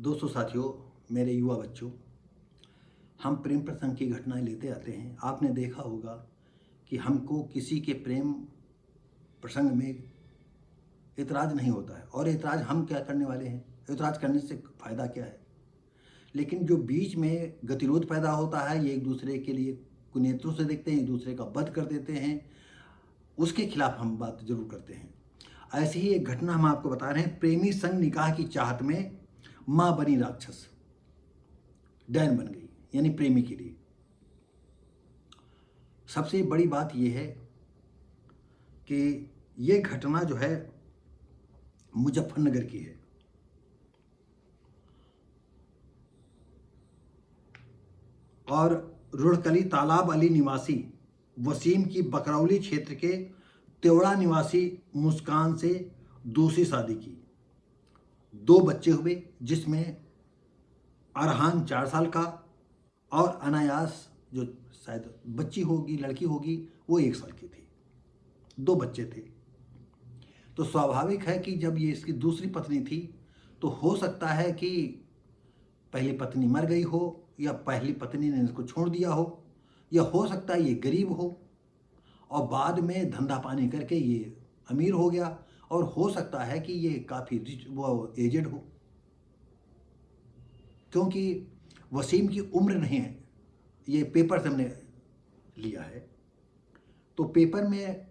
दोस्तों साथियों, मेरे युवा बच्चों, हम प्रेम प्रसंग की घटनाएं लेते आते हैं। आपने देखा होगा कि हमको किसी के प्रेम प्रसंग में एतराज़ नहीं होता है, और एतराज़ हम क्या करने वाले हैं? एतराज़ करने से फ़ायदा क्या है? लेकिन जो बीच में गतिरोध पैदा होता है, ये एक दूसरे के लिए कुनेत्रों से देखते हैं, एक दूसरे का वध कर देते हैं, उसके खिलाफ हम बात जरूर करते हैं। ऐसी ही एक घटना हम आपको बता रहे हैं। प्रेमी संग निकाह की चाहत में माँ बनी राक्षस, डैन बन गई, यानी प्रेमी के लिए। सबसे बड़ी बात यह है कि ये घटना जो है मुजफ्फरनगर की है। और रुड़कली तालाब अली निवासी वसीम की बकरौली क्षेत्र के तेवड़ा निवासी मुस्कान से दूसरी शादी की। 2 बच्चे हुए, जिसमें अरहान 4 साल का और अनायास जो शायद बच्ची होगी, लड़की होगी, वो 1 साल की थी। 2 बच्चे थे। तो स्वाभाविक है कि जब ये इसकी दूसरी पत्नी थी, तो हो सकता है कि पहली पत्नी मर गई हो, या पहली पत्नी ने इसको छोड़ दिया हो, या हो सकता है ये गरीब हो और बाद में धंधा पानी करके ये अमीर हो गया, और हो सकता है कि ये काफ़ी रिच वो एजेड हो, क्योंकि वसीम की उम्र नहीं है। ये पेपर से हमने लिया है, तो पेपर में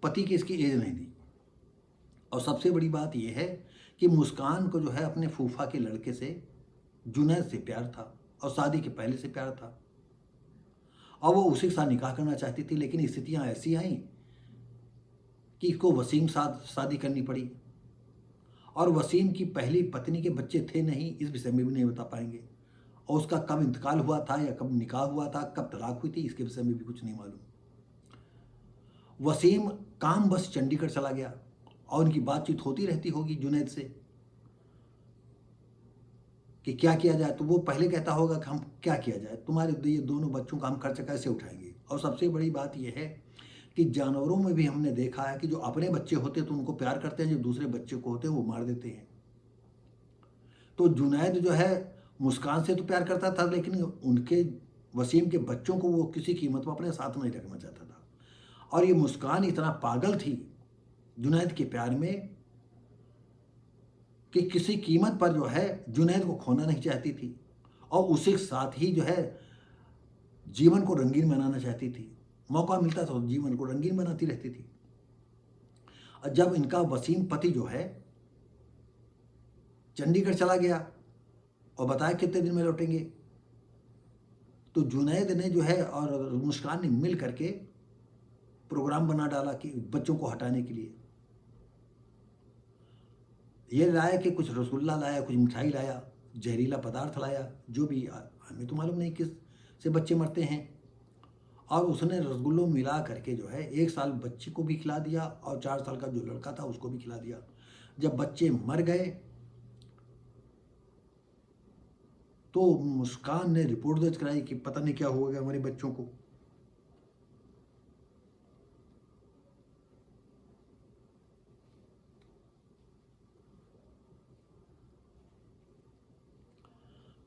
पति की इसकी एज नहीं दी। और सबसे बड़ी बात यह है कि मुस्कान को जो है अपने फूफा के लड़के से, जुनैद से प्यार था, और शादी के पहले से प्यार था, और वो उसी के साथ निकाह करना चाहती थी। लेकिन स्थितियां ऐसी आईं कि इसको वसीम साथ शादी करनी पड़ी। और वसीम की पहली पत्नी के बच्चे थे नहीं, इस विषय में भी नहीं बता पाएंगे, और उसका कब इंतकाल हुआ था, या कब निकाह हुआ था, कब तलाक हुई थी, इसके विषय में भी कुछ नहीं मालूम। वसीम काम बस चंडीगढ़ चला गया, और उनकी बातचीत होती रहती होगी जुनैद से कि क्या किया जाए। तो वो पहले कहता होगा कि हम क्या किया जाए, तुम्हारे ये दोनों बच्चों का हम खर्च कैसे उठाएंगे। और सबसे बड़ी बात यह है कि जानवरों में भी हमने देखा है कि जो अपने बच्चे होते हैं तो उनको प्यार करते हैं, जो दूसरे बच्चे को होते हैं वो मार देते हैं। तो जुनैद जो है मुस्कान से तो प्यार करता था, लेकिन उनके वसीम के बच्चों को वो किसी कीमत पर अपने साथ नहीं रखना चाहता था। और ये मुस्कान इतना पागल थी जुनैद के प्यार में कि किसी कीमत पर जो है जुनैद को खोना नहीं चाहती थी, और उसी के साथ ही जो है जीवन को रंगीन बनाना चाहती थी। मौका मिलता था तो जीवन को रंगीन बनाती रहती थी। और जब इनका वसीम पति जो है चंडीगढ़ चला गया और बताया कितने दिन में लौटेंगे, तो जुनैद ने जो है और मुस्कान ने मिल करके प्रोग्राम बना डाला कि बच्चों को हटाने के लिए। ये लाया कि कुछ रसगुल्ला लाया, कुछ मिठाई लाया, जहरीला पदार्थ लाया, जो भी, हमें तो मालूम नहीं किस से बच्चे मरते हैं। और उसने रसगुल्लों मिला करके जो है 1 साल बच्चे को भी खिला दिया, और 4 साल का जो लड़का था उसको भी खिला दिया। जब बच्चे मर गए तो मुस्कान ने रिपोर्ट दर्ज कराई कि पता नहीं क्या हुआ हमारे बच्चों को।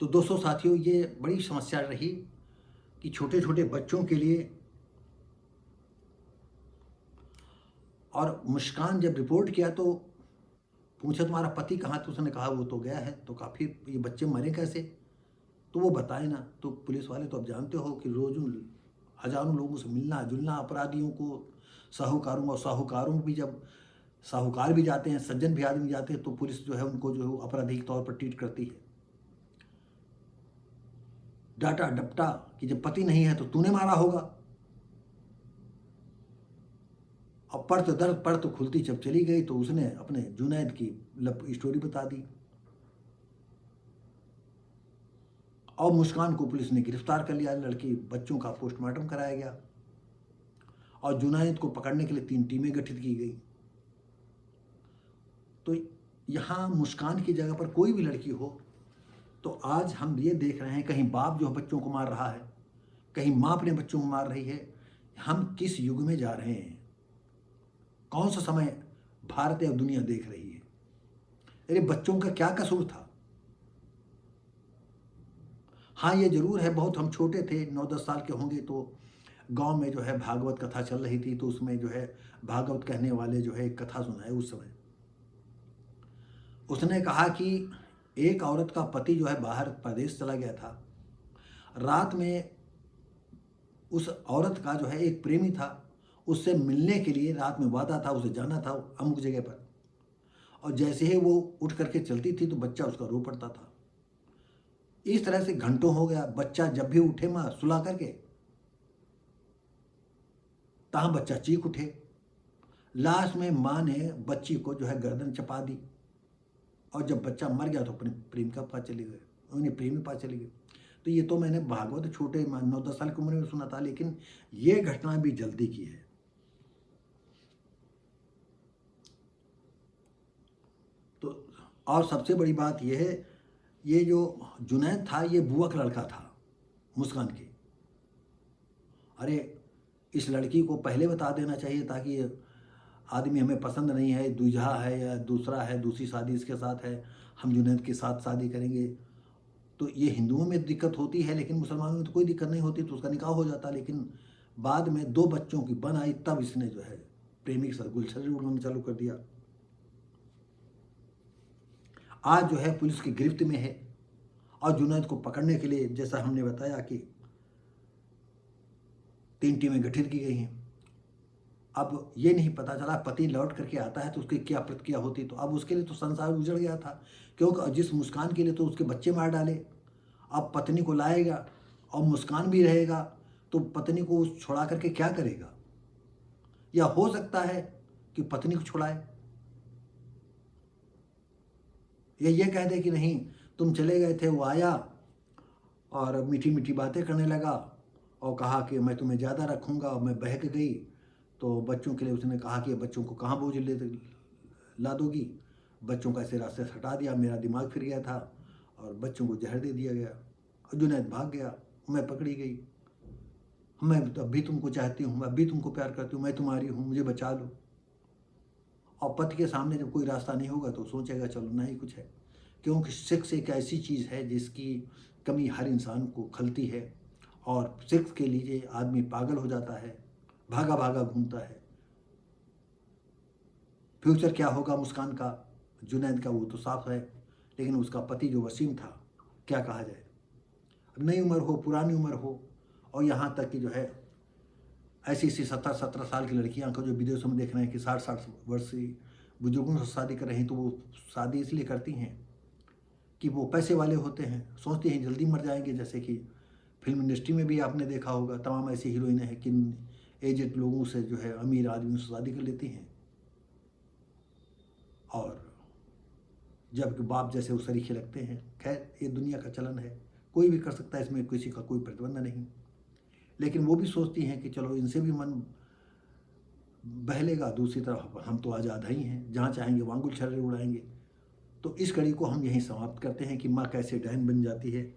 तो दोस्तों साथियों, ये बड़ी समस्या रही कि छोटे छोटे बच्चों के लिए। और मुस्कान जब रिपोर्ट किया तो पूछा तुम्हारा पति कहाँ, तो उसने कहा वो तो गया है। तो काफ़ी, ये बच्चे मरे कैसे, तो वो बताए ना। तो पुलिस वाले तो अब जानते हो कि रोज़ हजारों लोगों से मिलना जुलना, अपराधियों को, साहूकारों, और साहूकारों भी, जब साहूकार भी जाते हैं, सज्जन भी आदमी जाते हैं, तो पुलिस जो है उनको जो है अपराधी के तौर पर ट्रीट करती है। डाटा डपटा कि जब पति नहीं है तो तूने मारा होगा। अब परत दर्द परत खुलती जब चली गई तो उसने अपने जुनैद की स्टोरी बता दी, और मुस्कान को पुलिस ने गिरफ्तार कर लिया। लड़की बच्चों का पोस्टमार्टम कराया गया, और जुनैद को पकड़ने के लिए 3 टीमें गठित की गई। तो यहाँ मुस्कान की जगह पर कोई भी लड़की हो, तो आज हम ये देख रहे हैं, कहीं बाप जो बच्चों को मार रहा है, कहीं माँ अपने बच्चों को मार रही है। हम किस युग में जा रहे हैं, कौन सा समय भारत या दुनिया देख रही है? अरे बच्चों का क्या कसूर था? हाँ, ये ज़रूर है, बहुत हम छोटे थे, 9-10 साल के होंगे, तो गांव में जो है भागवत कथा चल रही थी, तो उसमें जो है भागवत कहने वाले जो है एक कथा सुनाए उस समय। उसने कहा कि एक औरत का पति जो है बाहर प्रदेश चला गया था। रात में उस औरत का जो है एक प्रेमी था, उससे मिलने के लिए रात में वादा था, उसे जाना था अमुक जगह पर। और जैसे ही वो उठ करके चलती थी तो बच्चा उसका रो पड़ता था। इस तरह से घंटों हो गया, बच्चा जब भी उठे माँ सुला करके, तहाँ बच्चा चीख उठे। लास्ट में माँ ने बच्ची को जो है गर्दन चपा दी, और जब बच्चा मर गया तो अपने प्रेम का पास चले गए, उन्हें प्रेमी पास चले गए। तो ये तो मैंने भागवत छोटे 9-10 साल की उम्र में सुना था, लेकिन ये घटना भी जल्दी की है। तो और सबसे बड़ी बात यह है, ये जो जुनैद था ये बुआ का लड़का था मुस्कान के। अरे इस लड़की को पहले बता देना चाहिए, ताकि आदमी हमें पसंद नहीं है, दूल्हा है या दूसरा है, दूसरी शादी इसके साथ है, हम जुनैद के साथ शादी करेंगे। तो ये हिंदुओं में दिक्कत होती है, लेकिन मुसलमानों में तो कोई दिक्कत नहीं होती, तो उसका निकाह हो जाता। लेकिन बाद में 2 बच्चों की बन आई, तब इसने जो है प्रेमी के साथ गुलछर्रे उड़ाना चालू कर दिया। आज जो है पुलिस की गिरफ्त में है, और जुनैद को पकड़ने के लिए जैसा हमने बताया कि 3 टीमें गठित की गई हैं। अब ये नहीं पता चला पति लौट करके आता है तो उसकी क्या प्रतिक्रिया होती। तो अब उसके लिए तो संसार उजड़ गया था, क्योंकि जिस मुस्कान के लिए तो उसके बच्चे मार डाले, अब पत्नी को लाएगा और मुस्कान भी रहेगा, तो पत्नी को छुड़ा करके क्या करेगा? या हो सकता है कि पत्नी को छुड़ाए, या ये कह दे कि नहीं तुम चले गए थे, वो आया और मीठी मीठी बातें करने लगा और कहा कि मैं तुम्हें ज़्यादा रखूँगा, और मैं बहक गई। तो बच्चों के लिए उसने कहा कि बच्चों को कहाँ बोझ ले ला दोगी। बच्चों का ऐसे रास्ते से हटा दिया, मेरा दिमाग फिर गया था और बच्चों को जहर दे दिया गया, और जुनैद भाग गया, मैं पकड़ी गई। मैं अब भी तुमको चाहती हूँ, मैं अब भी तुमको प्यार करती हूँ, मैं तुम्हारी हूँ, मुझे बचा लो। और पति के सामने जब कोई रास्ता नहीं होगा तो सोचेगा चलो ना ही कुछ है, क्योंकि सेक्स एक ऐसी चीज़ है जिसकी कमी हर इंसान को खलती है, और सेक्स के लिए आदमी पागल हो जाता है, भागा भागा घूमता है। फ्यूचर क्या होगा मुस्कान का, जुनैद का, वो तो साफ है, लेकिन उसका पति जो वसीम था, क्या कहा जाए। अब नई उम्र हो, पुरानी उम्र हो, और यहाँ तक कि जो है ऐसी ऐसी 17-17 साल की लड़कियाँ को जो विदेशों में देख रहे हैं कि 60-60 वर्ष की बुजुर्गों से शादी कर रही हैं, तो वो शादी इसलिए करती हैं कि वो पैसे वाले होते हैं, सोचते हैं जल्दी मर जाएंगे। जैसे कि फिल्म इंडस्ट्री में भी आपने देखा होगा, तमाम ऐसी हीरोइनें हैं कि एजेड लोगों से जो है, अमीर आदमियों से शादी कर लेती हैं, और जबकि बाप जैसे वो सरीखे लगते हैं। खैर ये दुनिया का चलन है, कोई भी कर सकता है, इसमें किसी का कोई प्रतिबंध नहीं। लेकिन वो भी सोचती हैं कि चलो इनसे भी मन बहलेगा, दूसरी तरफ हम तो आज़ाद ही हैं, जहाँ चाहेंगे वहाँ गुलछर्रे उड़ाएंगे। तो इस कड़ी को हम यहीं समाप्त करते हैं कि माँ कैसे डैन बन जाती है।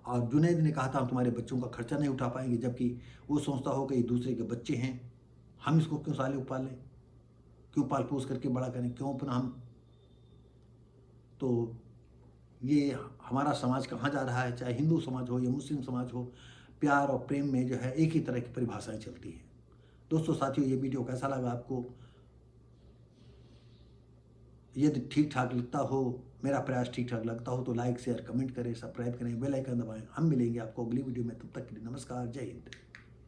और जुनैद ने कहा था हम तुम्हारे बच्चों का खर्चा नहीं उठा पाएंगे, जबकि वो सोचता हो कि ये दूसरे के बच्चे हैं, हम इसको क्यों साले पालें, क्यों पाल पोस करके बड़ा करें, क्यों अपना हम। तो ये हमारा समाज कहाँ जा रहा है, चाहे हिंदू समाज हो या मुस्लिम समाज हो, प्यार और प्रेम में जो है एक ही तरह की परिभाषाएं चलती हैं। दोस्तों साथियों, ये वीडियो कैसा लगा आपको? यदि ठीक ठाक लगता हो, मेरा प्रयास ठीक ठाक लगता हो, तो लाइक शेयर कमेंट करें, सब्सक्राइब करें, बेल आइकन दबाएं। हम मिलेंगे आपको अगली वीडियो में, तब तक के लिए नमस्कार, जय हिंद।